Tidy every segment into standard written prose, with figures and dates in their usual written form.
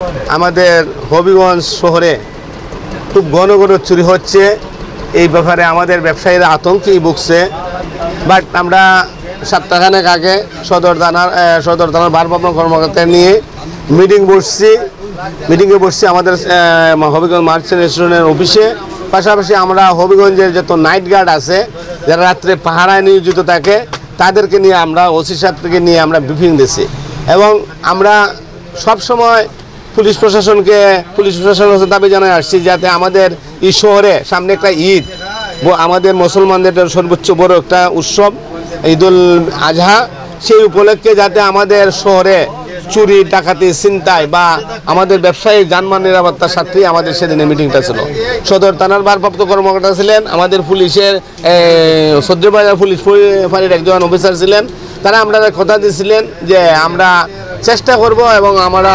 আমাদের হবিগঞ্জ শহরে খুব ঘন ঘন চুরি হচ্ছে। এই ব্যাপারে আমাদের ব্যবসায়ীরা আতঙ্কেই ভুগছে। বাট আমরা সপ্তাহখানেক আগে সদর থানার ভারপ্রাপ্ত কর্মকর্তা নিয়ে মিটিংয়ে বসছি আমাদের হবিগঞ্জ মার্চেন্ট রেস্টুরেন্টের অফিসে। পাশাপাশি আমরা হবিগঞ্জের যত নাইট গার্ড আছে যারা রাত্রে পাহারায় নিয়োজিত থাকে তাদেরকে নিয়ে আমরা ওসি সাহেবকে নিয়ে আমরা ব্রিফিং দিছি এবং আমরা সবসময় পুলিশ প্রশাসনের দাবি জানাই আসছি যাতে আমাদের এই শহরে সামনে একটা ঈদ, আমাদের মুসলমানদের সর্বোচ্চ বড় একটা উৎসব ঈদুল আজহা, সেই উপলক্ষে যাতে আমাদের শহরে চুরি ডাকাতি ছিনতাই বা আমাদের ব্যবসায়িক যানবাহন নিরাপত্তার সাথেই আমাদের সেদিনে মিটিংটা ছিল। সদর থানার ভারপ্রাপ্ত কর্মকর্তা ছিলেন, আমাদের পুলিশের সদ্রবাজার পুলিশ ফাঁড়ির একজন অফিসার ছিলেন। তারা আমরা কথা দিয়েছিলেন যে আমরা চেষ্টা করব এবং আমরা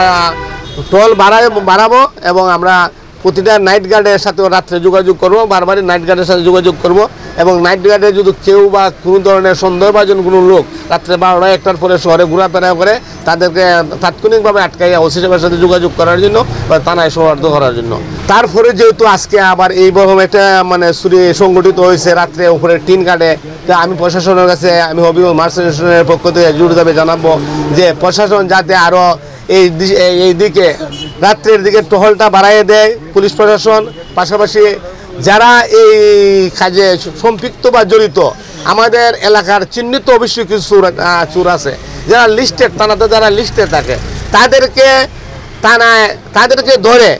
টোল বাড়াবো এবং আমরা প্রতিটা নাইট গার্ডের সাথেও রাত্রে যোগাযোগ করব, বারবারই নাইট গার্ডের সাথে যোগাযোগ করব এবং নাইট গার্ডে যদি কেউ বা কোনো ধরনের সন্দেহভাজন কোনো লোক রাত্রে 12-1টার পরে শহরে ঘোরাফেরা করে তাদেরকে তাৎক্ষণিকভাবে আটকাইয়া ওসি সাহেবের সাথে যোগাযোগ করার জন্য বা থানায় সোপর্দ করার জন্য। তারপরে যেহেতু আজকে আবার এইরকম একটা চুরি সংগঠিত হয়েছে রাত্রে উপরে টিন কাটে, তা আমি প্রশাসনের কাছে আমি হবিগঞ্জ মার্চেন্ট রেস্টুরেন্টের পক্ষ থেকে জোর দাবি জানাবো যে প্রশাসন যাতে আরও এই দিকে রাত্রের দিকে টহলটা বাড়াইয়ে দেয় পুলিশ প্রশাসন। পাশাপাশি যারা এই কাজে সম্পৃক্ত বা জড়িত আমাদের এলাকার চিহ্নিত অবশ্যই কিছু চোর আছে যারা লিস্টেড, থানাতে যারা লিস্টে থাকে তাদেরকে ধরে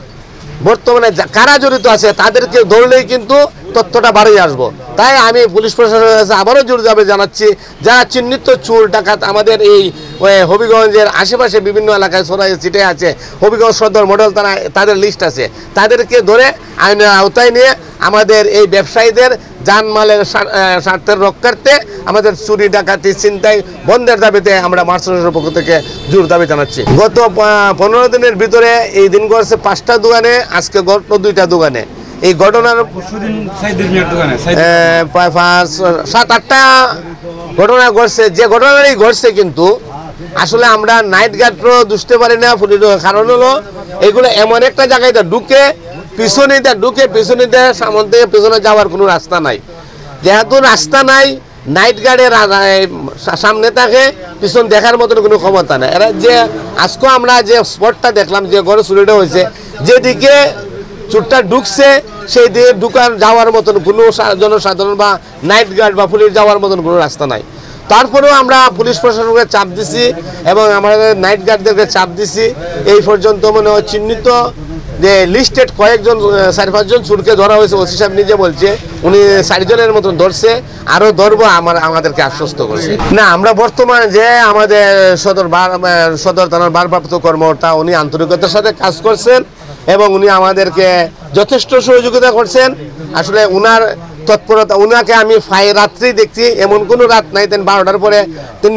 বর্তমানে কারা জড়িত আছে তাদেরকে ধরলেই কিন্তু তথ্যটা বাড়িয়ে আসবো। তাই আমি পুলিশ প্রশাসনের কাছে আবারও জোর দাবি জানাচ্ছি যারা চিহ্নিত চোর ডাকাত আমাদের এই হবিগঞ্জের আশেপাশে বিভিন্ন এলাকায় ছড়াই ছিটে আছে, হবিগঞ্জ সদর মডেল থানায় তাদের লিস্ট আছে, তাদেরকে ধরে আইনের আওতায় নিয়ে আমাদের এই ব্যবসায়ীদের জানমালের স্বার্থের রক্ষার্থে আমাদের চুরি ডাকাতি ছিনতাই বন্ধের দাবিতে আমরা মার্চেন্টের পক্ষ থেকে জোর দাবি জানাচ্ছি। গত 15 দিনের ভিতরে এই দিন ঘটছে 5টা দোকানে, আজকে গত 2টা দোকানে। এই ঘটনার 7-8টা ঘটনা ঘটছে। যে ঘটনাটাই ঘটছে কিন্তু আসলে আমরা নাইট গার্ডও দুষতে পারি না, কারণ হলো এগুলো এমন একটা জায়গায় ঢুকে পিছনে সামনে থেকে পেছনে যাওয়ার কোনো রাস্তা নাই। যেহেতু রাস্তা নাই, নাইট গার্ডের সামনে থাকে, পিছন দেখার মতন কোনো ক্ষমতা নেই। এরা যে আজকে আমরা যে স্পটটা দেখলাম যে ঘরে চুরিটা হয়েছে, যেদিকে চোরটা ঢুকছে সেই দিকে যাওয়ার মতন কোনো জনসাধারণ বা নাইট গার্ড বা পুলিশ যাওয়ার মতন কোনো রাস্তা নাই। তারপরেও আমরা পুলিশ প্রশাসনকে চাপ দিছি এবং আমাদের নাইট গার্ডদেরকে চাপ দিছি। এই পর্যন্ত মনে হয় চিহ্নিত যে লিস্টেড কয়েকজন 4-5জন চোরকে ধরা হয়েছে। ওসি সাহেব নিজে বলছে উনি 4 জনের মতন ধরছে, আরও ধরবো আমাদেরকে আশ্বস্ত করছে। না, আমরা বর্তমানে যে আমাদের সদর থানার ভারপ্রাপ্ত কর্মকর্তা উনি আন্তরিকতার সাথে কাজ করছেন এবং উনি আমাদেরকে যথেষ্ট সহযোগিতা করছেন। আসলে উনার তৎপরতা, উনাকে আমি রাত্রেই দেখছি, এমন কোনো রাত নাই তেন 12টার পরে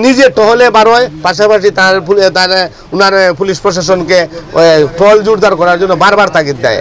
নিজে টহলে বারোয়, পাশাপাশি উনার পুলিশ প্রশাসনকে টহল জোরদার করার জন্য বারবার তাগিদ দেয়।